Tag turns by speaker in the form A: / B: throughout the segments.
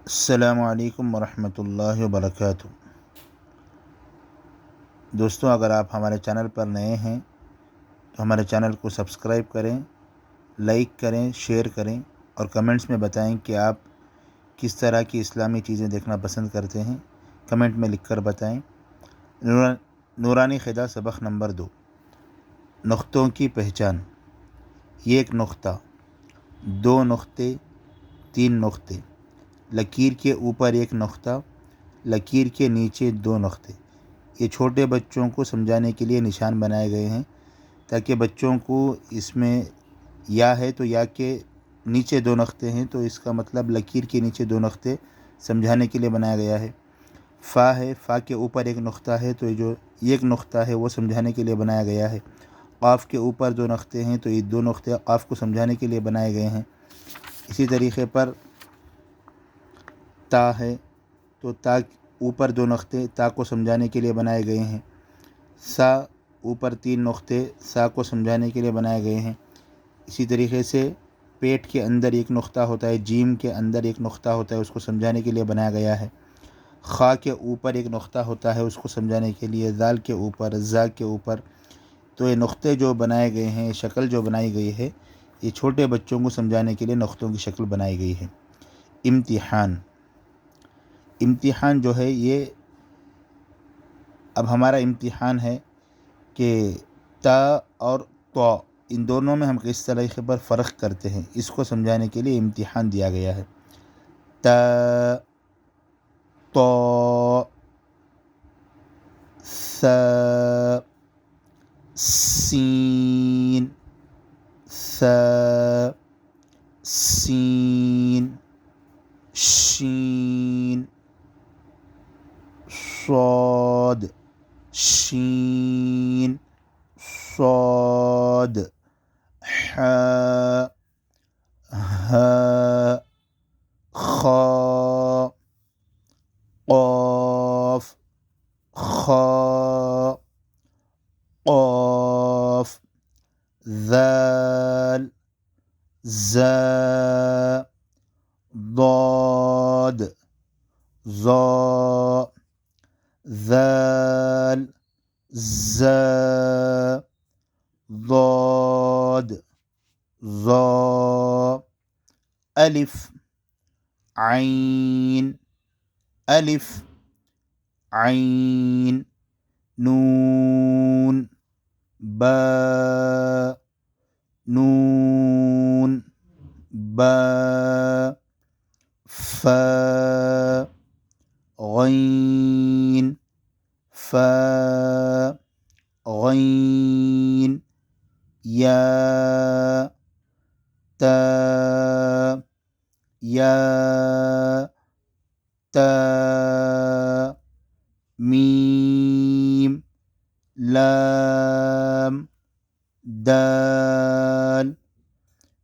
A: السلام علیکم ورحمۃ اللہ وبرکاتہ۔ دوستوں، اگر آپ ہمارے چینل پر نئے ہیں تو ہمارے چینل کو سبسکرائب کریں، لائک کریں، شیئر کریں اور کمنٹس میں بتائیں کہ آپ کس طرح کی اسلامی چیزیں دیکھنا پسند کرتے ہیں۔ کمنٹ میں لکھ کر بتائیں۔ نورانی خدا سبق نمبر 2، نقطوں کی پہچان۔ ایک نقطہ، دو نقطے، تین نقطے، لکیر کے اوپر ایک نقطہ، لکیر کے نیچے دو نقطے۔ یہ چھوٹے بچوں کو سمجھانے کے لیے نشان بنائے گئے ہیں تاکہ بچوں کو اس میں یا ہے تو یا کے نیچے دو نقطے ہیں تو اس کا مطلب لکیر کے نیچے دو نقطے سمجھانے کے لیے بنایا گیا ہے۔ فا ہے، فا کے اوپر ایک نقطہ ہے تو یہ جو ایک نقطہ ہے وہ سمجھانے کے لیے بنایا گیا ہے۔ قاف کے اوپر دو نقطے ہیں تو یہ دو نقطے قاف کو سمجھانے کے لیے بنائے گئے ہیں۔ اسی طریقے پر تا ہے تو تا اوپر دو نقطے تا کو سمجھانے کے لیے بنائے گئے ہیں۔ سا اوپر تین نقطے سا کو سمجھانے کے لیے بنائے گئے ہیں۔ اسی طریقے سے پیٹ کے اندر ایک نقطہ ہوتا ہے، جیم کے اندر ایک نقطہ ہوتا ہے، اس کو سمجھانے کے لیے بنایا گیا ہے۔ خا کے اوپر ایک نقطہ ہوتا ہے، اس کو سمجھانے کے لیے۔ ذال کے اوپر، زا کے اوپر۔ تو یہ نقطے جو بنائے گئے ہیں، شکل جو بنائی گئی ہے، یہ چھوٹے بچوں کو سمجھانے کے لیے نقطوں کی شکل بنائی گئی ہے۔ امتحان، امتحان جو ہے یہ اب ہمارا امتحان ہے کہ تا اور طا ان دونوں میں ہم کس طریقے پر فرق کرتے ہیں، اس کو سمجھانے کے لیے امتحان دیا گیا ہے۔ تا، طا، ثا، سین، ثا، سین، شین، صاد، شین، صاد، حا، ہا، خا، قاف، خا، قاف، ذال، زا، ضاد، ظا، ذال، زا، ضاد، ظا، الف، عین، الف، عین، نون، با، نون، با، فا، غین، فا، غین، یا، تا، یا، تا، میم، لام، دال،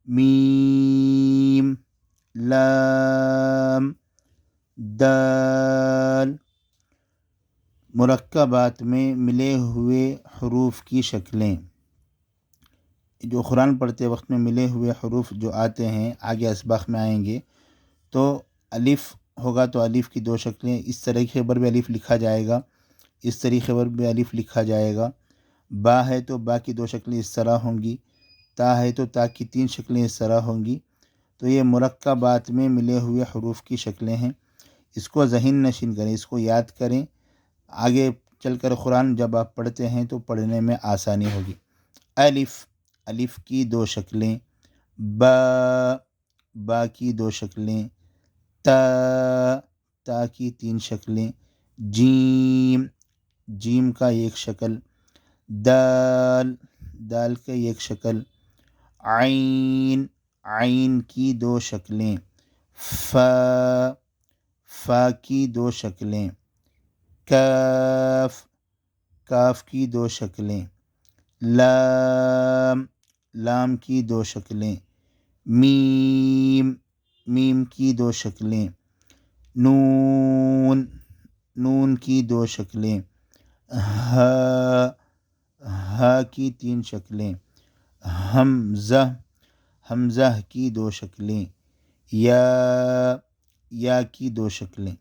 A: میم، لام، دال۔ مرکبات میں ملے ہوئے حروف کی شکلیں۔ جو قرآن پڑھتے وقت میں ملے ہوئے حروف جو آتے ہیں آگے اسباق میں آئیں گے، تو الف ہوگا تو الف کی دو شکلیں، اس طریقے پر بھی الف لکھا جائے گا، اس طریقے پر بھی الف لکھا جائے گا۔ با ہے تو با کی دو شکلیں اس طرح ہوں گی، تا ہے تو تا کی تین شکلیں اس طرح ہوں گی۔ تو یہ مرکبات میں ملے ہوئے حروف کی شکلیں ہیں۔ اس کو ذہن نشین کریں، اس کو یاد کریں، آگے چل کر قرآن جب آپ پڑھتے ہیں تو پڑھنے میں آسانی ہوگی۔ الف، الف کی دو شکلیں، با، با کی دو شکلیں، تا، تا کی تین شکلیں، جیم، جیم کا ایک شکل، دال، دال کا ایک شکل، عین، عین کی دو شکلیں، فا، فا کی دو شکلیں، کاف، کاف کی دو شکلیں، لام، لام کی دو شکلیں، میم، میم کی دو شکلیں، نون، نون کی دو شکلیں، ہا، ہا کی تین شکلیں، حمزہ، حمزہ کی دو شکلیں، یا، یا کی دو شکلیں۔